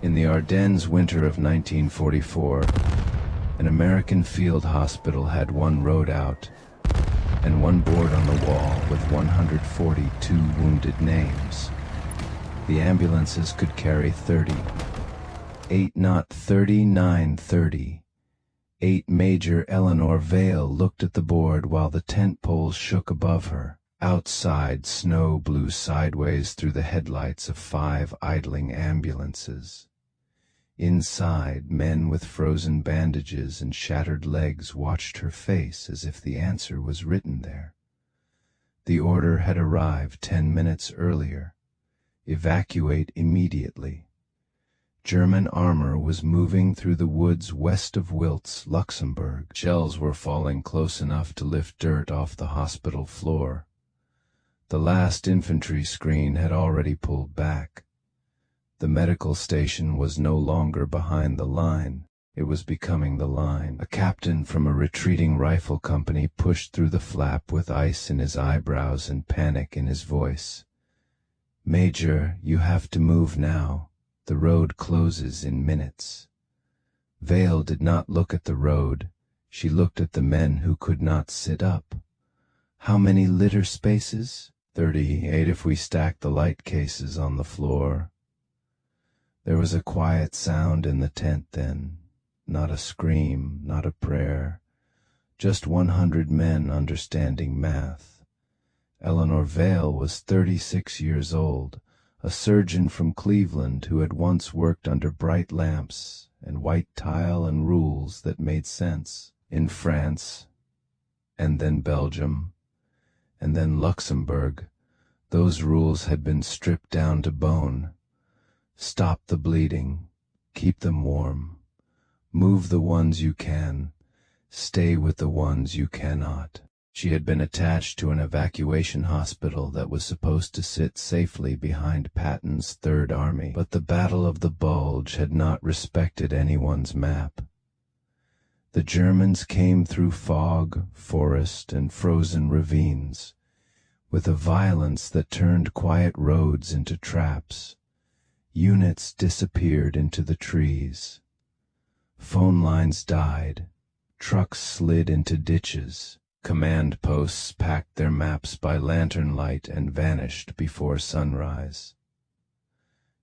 In the Ardennes winter of 1944, an American field hospital had one road out and one board on the wall with 142 wounded names. The ambulances could carry 30. 8 not 39 30. 8 Major Eleanor Vale looked at the board while the tent poles shook above her. Outside, snow blew sideways through the headlights of 5 idling ambulances. Inside, men with frozen bandages and shattered legs watched her face as if the answer was written there. The order had arrived 10 minutes earlier. Evacuate immediately. German armor was moving through the woods west of Wiltz, Luxembourg. Shells were falling close enough to lift dirt off the hospital floor. The last infantry screen had already pulled back. The medical station was no longer behind the line. It was becoming the line. A captain from a retreating rifle company pushed through the flap with ice in his eyebrows and panic in his voice. "Major, you have to move now. The road closes in minutes." Vale did not look at the road. She looked at the men who could not sit up. How many litter spaces? 38 if we stack the light cases on the floor. There was a quiet sound in the tent then, not a scream, not a prayer, just 100 men understanding math. Eleanor Vale was 36 years old, a surgeon from Cleveland who had once worked under bright lamps and white tile and rules that made sense in France, and then Belgium, and then Luxembourg. Those rules had been stripped down to bone. Stop the bleeding, keep them warm, move the ones you can, stay with the ones you cannot. She had been attached to an evacuation hospital that was supposed to sit safely behind Patton's Third Army, but the Battle of the Bulge had not respected anyone's map. The Germans came through fog, forest, and frozen ravines, with a violence that turned quiet roads into traps. Units disappeared into the trees. Phone lines died. Trucks slid into ditches. Command posts packed their maps by lantern light and vanished before sunrise.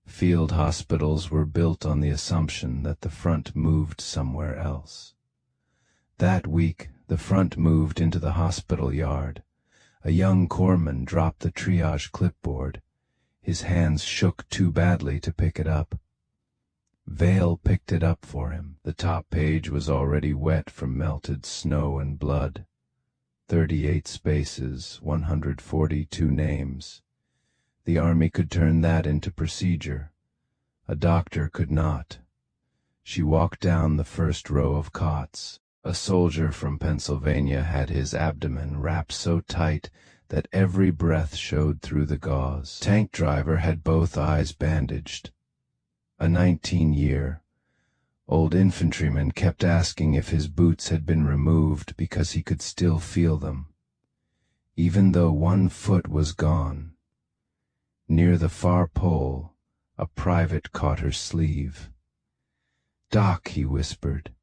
Field hospitals were built on the assumption that the front moved somewhere else. That week, the front moved into the hospital yard. A young corpsman dropped the triage clipboard. His hands shook too badly to pick it up. Vale picked it up for him. The top page was already wet from melted snow and blood. 38 spaces, 142 names. The Army could turn that into procedure. A doctor could not. She walked down the first row of cots. A soldier from Pennsylvania had his abdomen wrapped so tight that every breath showed through the gauze. Tank driver had both eyes bandaged. A 19-year-old infantryman kept asking if his boots had been removed because he could still feel them, even though one foot was gone. Near the far pole, a private caught her sleeve. "Doc," he whispered,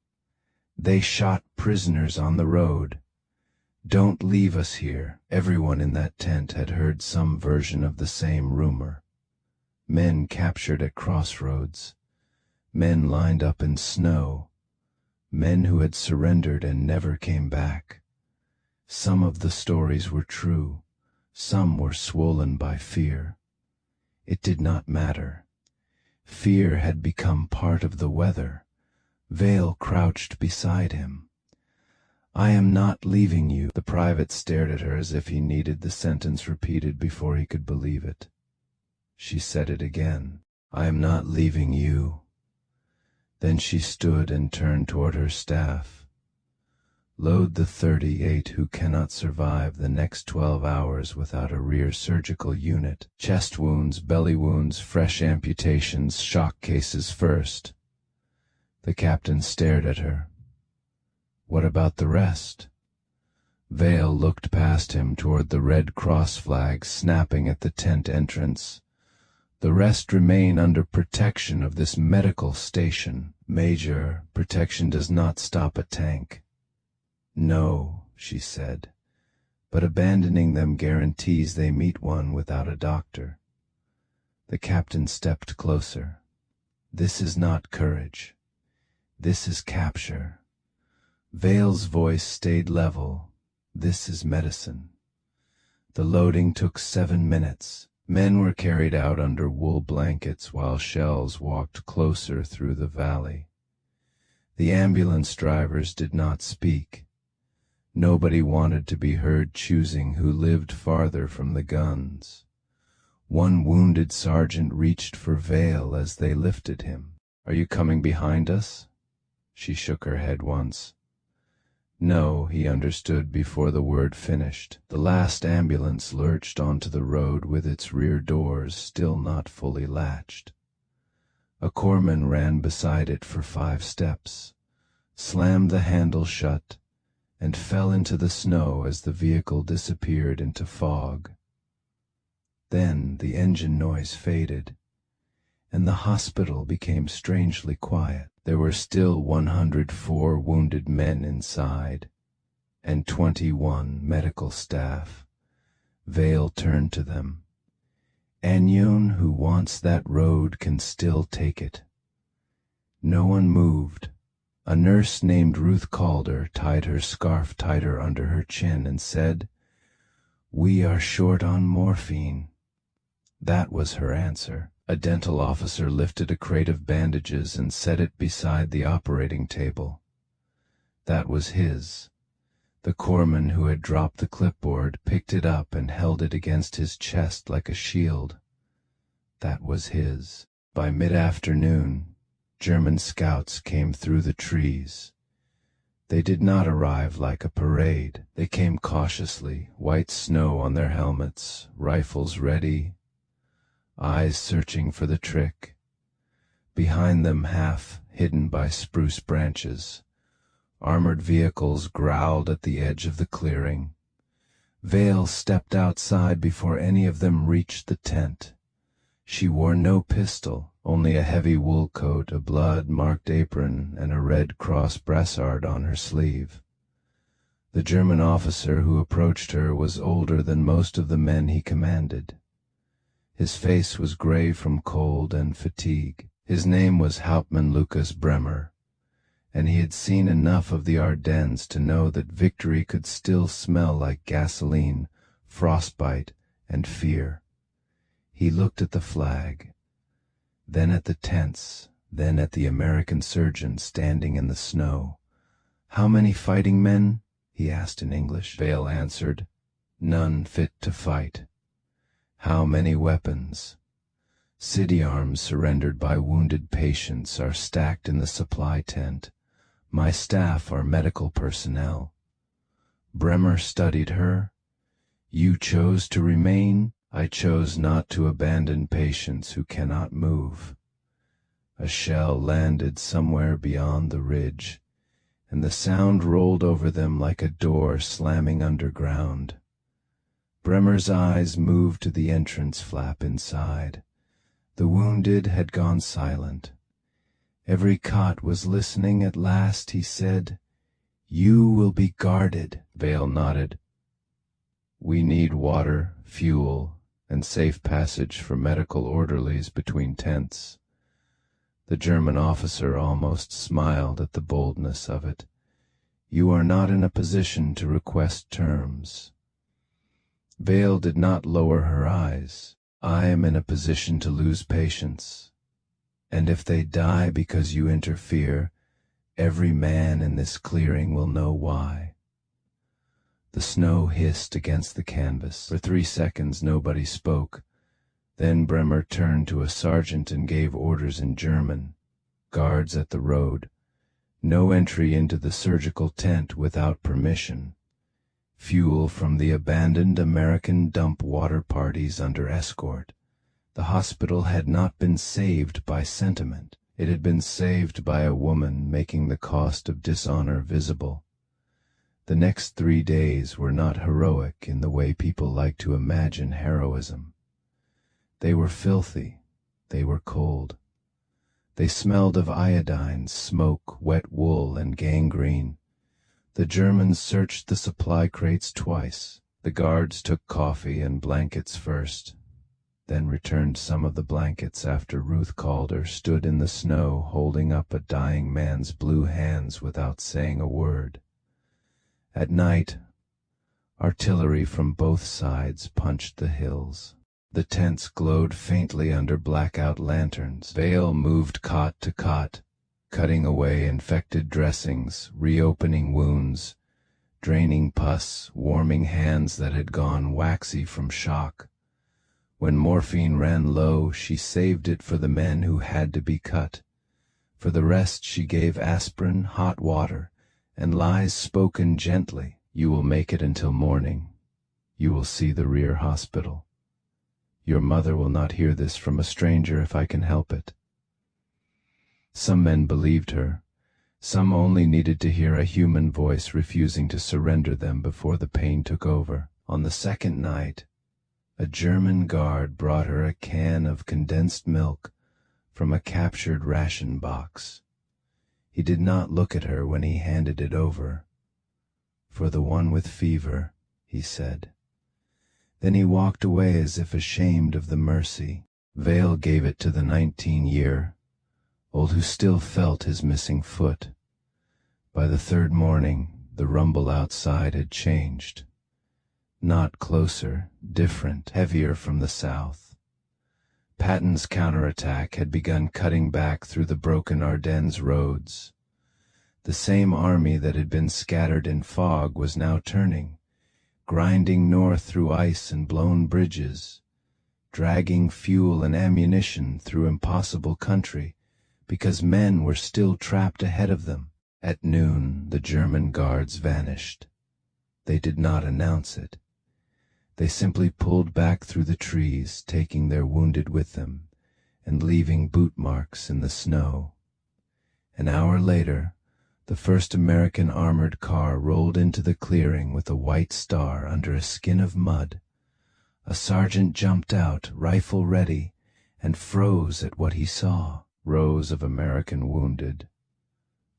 "they shot prisoners on the road. Don't leave us here." Everyone in that tent had heard some version of the same rumor. Men captured at crossroads, men lined up in snow, men who had surrendered and never came back. Some of the stories were true, some were swollen by fear. It did not matter. Fear had become part of the weather. Vale crouched beside him. "I am not leaving you." The private stared at her as if he needed the sentence repeated before he could believe it. She said it again. "I am not leaving you." Then she stood and turned toward her staff. "Load the 38 who cannot survive the next 12 hours without a rear surgical unit. Chest wounds, belly wounds, fresh amputations, shock cases first." The captain stared at her. "What about the rest?" Vale looked past him toward the Red Cross flag snapping at the tent entrance. The rest remain under protection of this medical station. Major, protection does not stop a tank. No, she said, but abandoning them guarantees they meet one without a doctor. The captain stepped closer. This is not courage. This is capture. Vale's voice stayed level. This is medicine. The loading took 7 minutes. Men were carried out under wool blankets while shells walked closer through the valley. The ambulance drivers did not speak. Nobody wanted to be heard choosing who lived farther from the guns. One wounded sergeant reached for Vale as they lifted him. "Are you coming behind us?" She shook her head once. No, he understood before the word finished. The last ambulance lurched onto the road with its rear doors still not fully latched. A corpsman ran beside it for 5 steps, slammed the handle shut, and fell into the snow as the vehicle disappeared into fog. Then the engine noise faded, and the hospital became strangely quiet. There were still 104 wounded men inside, and 21 medical staff. Vale turned to them. "Anyone who wants that road can still take it." No one moved. A nurse named Ruth Calder tied her scarf tighter under her chin and said, "We are short on morphine." That was her answer. A dental officer lifted a crate of bandages and set it beside the operating table. That was his. The corpsman who had dropped the clipboard picked it up and held it against his chest like a shield. That was his. By mid-afternoon, German scouts came through the trees. They did not arrive like a parade. They came cautiously, white snow on their helmets, rifles ready, eyes searching for the trick. Behind them, half hidden by spruce branches, armored vehicles growled at the edge of the clearing. Vale stepped outside before any of them reached the tent. She wore no pistol, only a heavy wool coat, a blood-marked apron, and a Red Cross brassard on her sleeve. The German officer who approached her was older than most of the men he commanded. His face was gray from cold and fatigue. His name was Hauptmann Lucas Bremer, and he had seen enough of the Ardennes to know that victory could still smell like gasoline, frostbite, and fear. He looked at the flag, then at the tents, then at the American surgeon standing in the snow. "How many fighting men?" he asked in English. Vale answered, "None fit to fight." "How many weapons?" "City arms surrendered by wounded patients are stacked in the supply tent. My staff are medical personnel." Bremer studied her. "You chose to remain?" "I chose not to abandon patients who cannot move." A shell landed somewhere beyond the ridge, and the sound rolled over them like a door slamming underground. Bremer's eyes moved to the entrance flap inside. The wounded had gone silent. Every cot was listening. At last he said, "You will be guarded." Vale nodded. "We need water, fuel, and safe passage for medical orderlies between tents." The German officer almost smiled at the boldness of it. "You are not in a position to request terms." Vale did not lower her eyes. "I am in a position to lose patients, and if they die because you interfere, every man in this clearing will know why." The snow hissed against the canvas. For 3 seconds nobody spoke. Then Bremer turned to a sergeant and gave orders in German. "Guards at the road. No entry into the surgical tent without permission. Fuel from the abandoned American dump water parties under escort." The hospital had not been saved by sentiment. It had been saved by a woman making the cost of dishonor visible. The next 3 days were not heroic in the way people like to imagine heroism. They were filthy, They were cold. They smelled of iodine, smoke, wet wool, and gangrene. The Germans searched the supply crates twice. The guards took coffee and blankets first, then returned some of the blankets after Ruth Calder stood in the snow holding up a dying man's blue hands without saying a word. At night, artillery from both sides punched the hills. The tents glowed faintly under blackout lanterns. Vale moved cot to cot, cutting away infected dressings, reopening wounds, draining pus, warming hands that had gone waxy from shock. When morphine ran low, she saved it for the men who had to be cut. For the rest she gave aspirin, hot water, and lies spoken gently. You will make it until morning. You will see the rear hospital. Your mother will not hear this from a stranger if I can help it. Some men believed her. Some only needed to hear a human voice refusing to surrender them before the pain took over. On the second night, a German guard brought her a can of condensed milk from a captured ration box. He did not look at her when he handed it over. "For the one with fever," he said. Then he walked away as if ashamed of the mercy. Vale gave it to the 19-year-old who still felt his missing foot. By the third morning, the rumble outside had changed. Not closer, different, heavier from the south. Patton's counterattack had begun cutting back through the broken Ardennes roads. The same army that had been scattered in fog was now turning, grinding north through ice and blown bridges, dragging fuel and ammunition through impossible country, because men were still trapped ahead of them. At noon, the German guards vanished. They did not announce it. They simply pulled back through the trees, taking their wounded with them, and leaving boot marks in the snow. An hour later, the first American armored car rolled into the clearing with a white star under a skin of mud. A sergeant jumped out, rifle ready, and froze at what he saw. Rows of American wounded,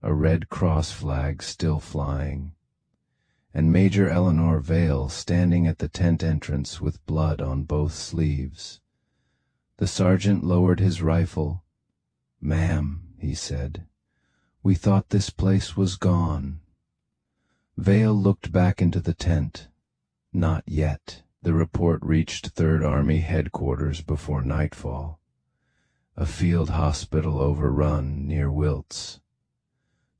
a Red Cross flag still flying, and Major Eleanor Vale standing at the tent entrance with blood on both sleeves. The sergeant lowered his rifle. "Ma'am," he said, "we thought this place was gone." Vale looked back into the tent. Not yet. The report reached Third Army headquarters before nightfall. A field hospital overrun near Wiltz.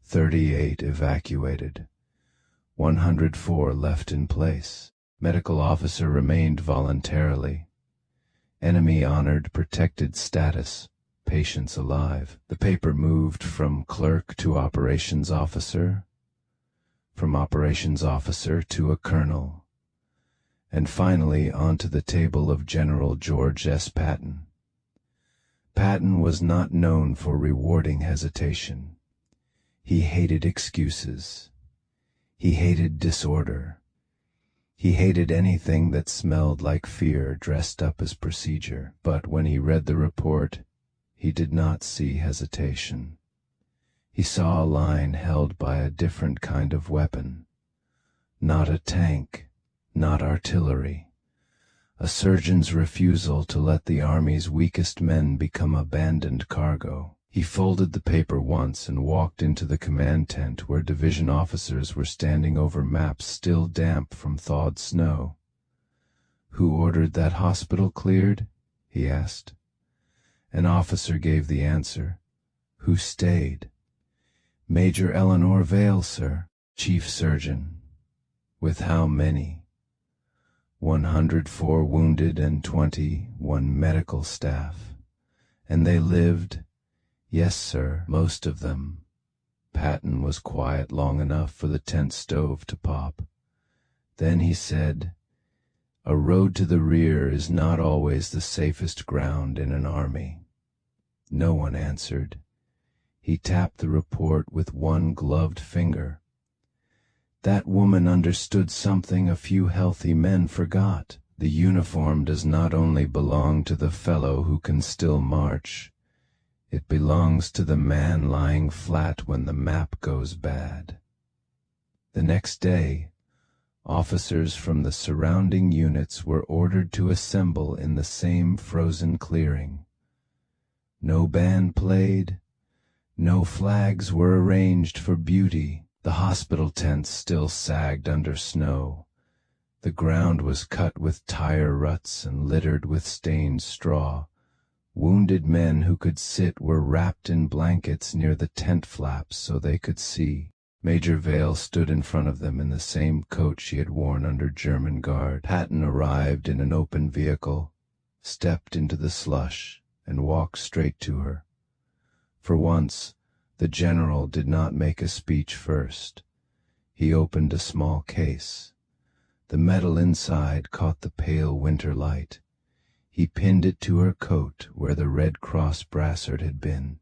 38 evacuated. 104 left in place. Medical officer remained voluntarily. Enemy honored protected status. Patients alive. The paper moved from clerk to operations officer, from operations officer to a colonel, and finally onto the table of General George S. Patton. Patton was not known for rewarding hesitation. He hated excuses. He hated disorder. He hated anything that smelled like fear dressed up as procedure. But when he read the report, he did not see hesitation. He saw a line held by a different kind of weapon. Not a tank, not artillery. A surgeon's refusal to let the army's weakest men become abandoned cargo. He folded the paper once and walked into the command tent where division officers were standing over maps still damp from thawed snow. "Who ordered that hospital cleared?" he asked. An officer gave the answer. "Who stayed?" "Major Eleanor Vale, sir, chief surgeon." "With how many?" 104 wounded and 21 medical staff. "And they lived?" "Yes, sir, most of them." Patton was quiet long enough for the tent stove to pop. Then he said, "A road to the rear is not always the safest ground in an army." No one answered. He tapped the report with one gloved finger. "That woman understood something a few healthy men forgot. The uniform does not only belong to the fellow who can still march, it belongs to the man lying flat when the map goes bad. The next day, officers from the surrounding units were ordered to assemble in the same frozen clearing. No band played, no flags were arranged for beauty. The hospital tents still sagged under snow. The ground was cut with tire ruts and littered with stained straw. Wounded men who could sit were wrapped in blankets near the tent flaps so they could see. Major Vale stood in front of them in the same coat she had worn under German guard. Patton arrived in an open vehicle, stepped into the slush, and walked straight to her. For once, the general did not make a speech first. He opened a small case. The metal inside caught the pale winter light. He pinned it to her coat where the Red Cross brassard had been.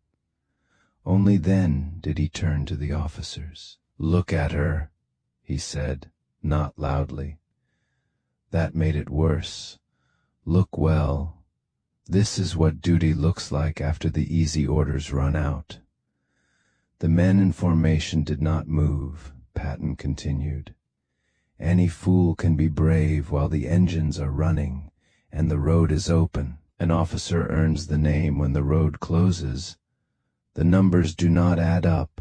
Only then did he turn to the officers. "Look at her," he said, not loudly. That made it worse. "Look well. This is what duty looks like after the easy orders run out." The men in formation did not move, Patton continued. "Any fool can be brave while the engines are running and the road is open. An officer earns the name when the road closes. The numbers do not add up,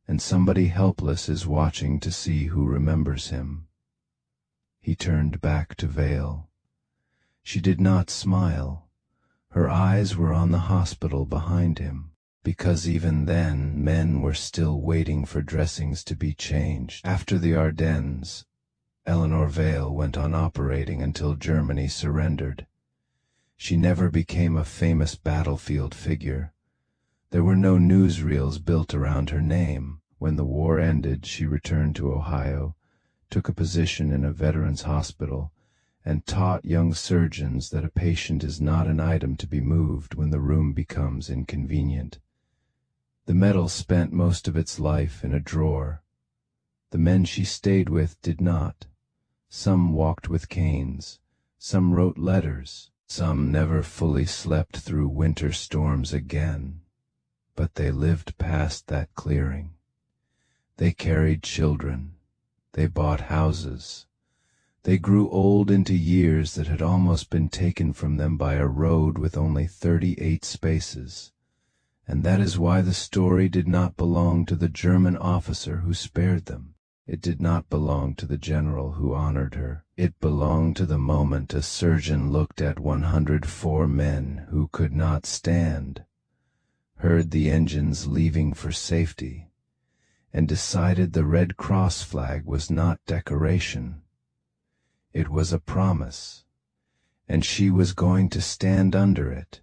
and somebody helpless is watching to see who remembers him." He turned back to Vale. She did not smile. Her eyes were on the hospital behind him, because even then men were still waiting for dressings to be changed. After the Ardennes, Eleanor Vale went on operating until Germany surrendered. She never became a famous battlefield figure. There were no newsreels built around her name. When the war ended, she returned to Ohio, took a position in a veterans' hospital, and taught young surgeons that a patient is not an item to be moved when the room becomes inconvenient. The medal spent most of its life in a drawer. The men she stayed with did not. Some walked with canes, some wrote letters, some never fully slept through winter storms again. But they lived past that clearing. They carried children. They bought houses. They grew old into years that had almost been taken from them by a road with only 38 spaces. And that is why the story did not belong to the German officer who spared them. It did not belong to the general who honored her. It belonged to the moment a surgeon looked at 104 men who could not stand, heard the engines leaving for safety, and decided the Red Cross flag was not decoration. It was a promise, and she was going to stand under it.